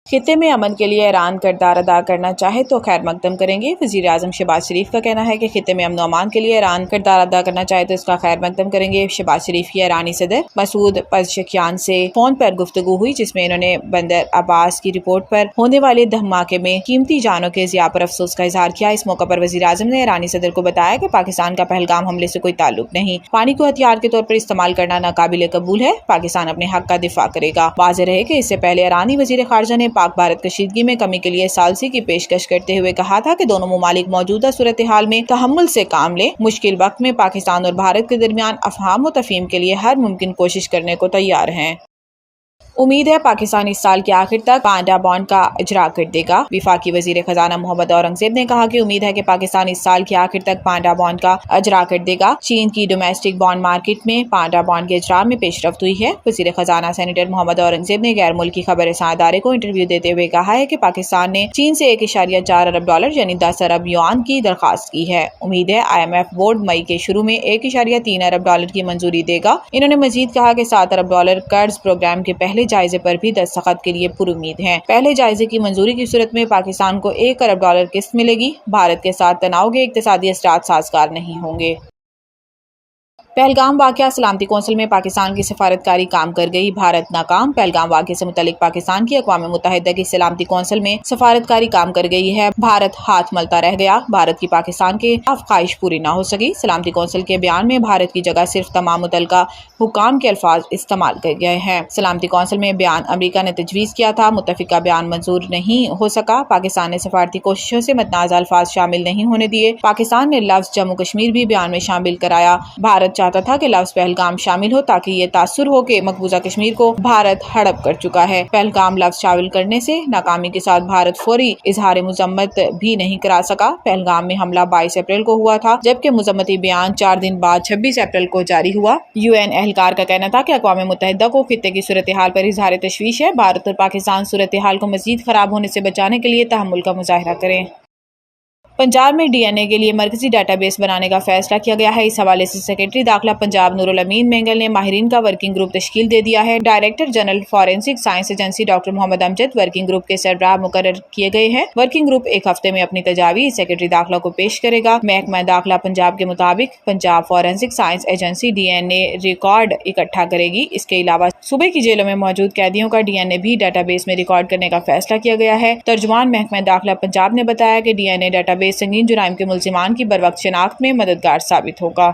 خطے میں امن کے لیے ایران کردار ادا کرنا چاہے تو خیر مقدم کریں گے۔ وزیر اعظم شہباز شریف کا کہنا ہے کہ خطے میں امن و امان کے لیے ایران کردار ادا کرنا چاہے تو اس کا خیر مقدم کریں گے۔ شہباز شریف کی ایرانی صدر مسعود پزشکیان سے فون پر گفتگو ہوئی، جس میں انہوں نے بندر عباس کی رپورٹ پر ہونے والے دھماکے میں قیمتی جانوں کے ضیاع پر افسوس کا اظہار کیا۔ اس موقع پر وزیر اعظم نے ایرانی صدر کو بتایا کہ پاکستان کا پہلگام حملے سے کوئی تعلق نہیں، پانی کو ہتھیار کے طور پر استعمال کرنا ناقابل قبول ہے، پاکستان اپنے حق کا دفاع کرے گا۔ واضح رہے کہ اس سے پہلے ایرانی وزیر خارجہ نے پاک بھارت کشیدگی میں کمی کے لیے ثالثی کی پیشکش کرتے ہوئے کہا تھا کہ دونوں ممالک موجودہ صورتحال میں تحمل سے کام لیں، مشکل وقت میں پاکستان اور بھارت کے درمیان افہام و تفہیم کے لیے ہر ممکن کوشش کرنے کو تیار ہیں۔ امید ہے پاکستان اس سال کے آخر تک پانڈا بانڈ کا اجرا کر دے گا۔ وفاقی وزیر خزانہ محمد اورنگزیب نے کہا کہ امید ہے کہ پاکستان اس سال کے آخر تک پانڈا بانڈ کا اجرا کر دے گا۔ چین کی ڈومیسٹک بانڈ مارکیٹ میں پانڈا بانڈ کے اجرا میں پیش رفت ہوئی ہے۔ وزیر خزانہ سینیٹر محمد اورنگزیب نے غیر ملکی خبر رساں ادارے کو انٹرویو دیتے ہوئے کہا ہے کہ پاکستان نے چین سے 1.4 ارب ڈالر یعنی 10 ارب یوان کی درخواست کی ہے۔ امید ہے IMF بورڈ مئی کے شروع میں 1.3 ارب ڈالر کی منظوری دے گا۔ انہوں نے مزید کہا کہ 7 ارب ڈالر قرض پروگرام کے پہلے جائزے پر بھی دستخط کے لیے پرامید ہیں۔ پہلے جائزے کی منظوری کی صورت میں پاکستان کو 1 ارب ڈالر قسط ملے گی۔ بھارت کے ساتھ تناؤ کے اقتصادی اثرات سازگار نہیں ہوں گے۔ پہلگام واقعہ سلامتی کونسل میں پاکستان کی سفارتکاری کام کر گئی، بھارت ناکام۔ پہلگام واقعے سے متعلق پاکستان کی اقوام متحدہ کی سلامتی کونسل میں سفارتکاری کام کر گئی ہے، بھارت ہاتھ ملتا رہ گیا، بھارت کی پاکستان کے خواہش پوری نہ ہو سکی۔ سلامتی کونسل کے بیان میں بھارت کی جگہ صرف تمام متعلقہ حکام کے الفاظ استعمال کر گئے ہیں۔ سلامتی کونسل میں بیان امریکہ نے تجویز کیا تھا، متفقہ بیان منظور نہیں ہو سکا۔ پاکستان نے سفارتی کوششوں سے متنازع الفاظ شامل نہیں ہونے دیے۔ پاکستان نے لفظ جموں کشمیر بھی بیان میں شامل کرایا۔ بھارت چاہتا تھا کہ لفظ پہلگام شامل ہو تاکہ یہ تاثر ہو کہ مقبوضہ کشمیر کو بھارت ہڑپ کر چکا ہے۔ پہلگام لفظ شامل کرنے سے ناکامی کے ساتھ بھارت فوری اظہار مذمت بھی نہیں کرا سکا۔ پہلگام میں حملہ 22 اپریل کو ہوا تھا، جبکہ مذمتی بیان 4 دن بعد 26 اپریل کو جاری ہوا۔ UN اہلکار کا کہنا تھا کہ اقوام متحدہ کو خطے کی صورتحال پر اظہار تشویش ہے، بھارت اور پاکستان صورتحال کو مزید خراب ہونے سے بچانے کے لیے تحمل کا مظاہرہ کریں۔ پنجاب میں DNA کے لیے مرکزی ڈیٹا بیس بنانے کا فیصلہ کیا گیا ہے۔ اس حوالے سے سیکرٹری داخلہ پنجاب نور الامین مینگل نے ماہرین کا ورکنگ گروپ تشکیل دے دیا ہے۔ Director general forensic science agency doctor Muhammad Amjad working group کے سربراہ مقرر کیے گئے ہیں۔ ورکنگ گروپ ایک ہفتے میں اپنی تجاویز سیکرٹری داخلہ کو پیش کرے گا۔ محکمہ داخلہ پنجاب کے مطابق Punjab forensic science agency DNA record اکٹھا کرے گی۔ اس کے علاوہ صوبے کی جیلوں میں موجود قیدیوں کا DNA بھی ڈیٹا بیس میں ریکارڈ کرنے کا فیصلہ کیا گیا ہے۔ ترجمان محکمہ داخلہ پنجاب نے بتایا کہ DNA ڈیٹا بیس سنگین جرائم کے ملزمان کی بروقت شناخت میں مددگار ثابت ہوگا۔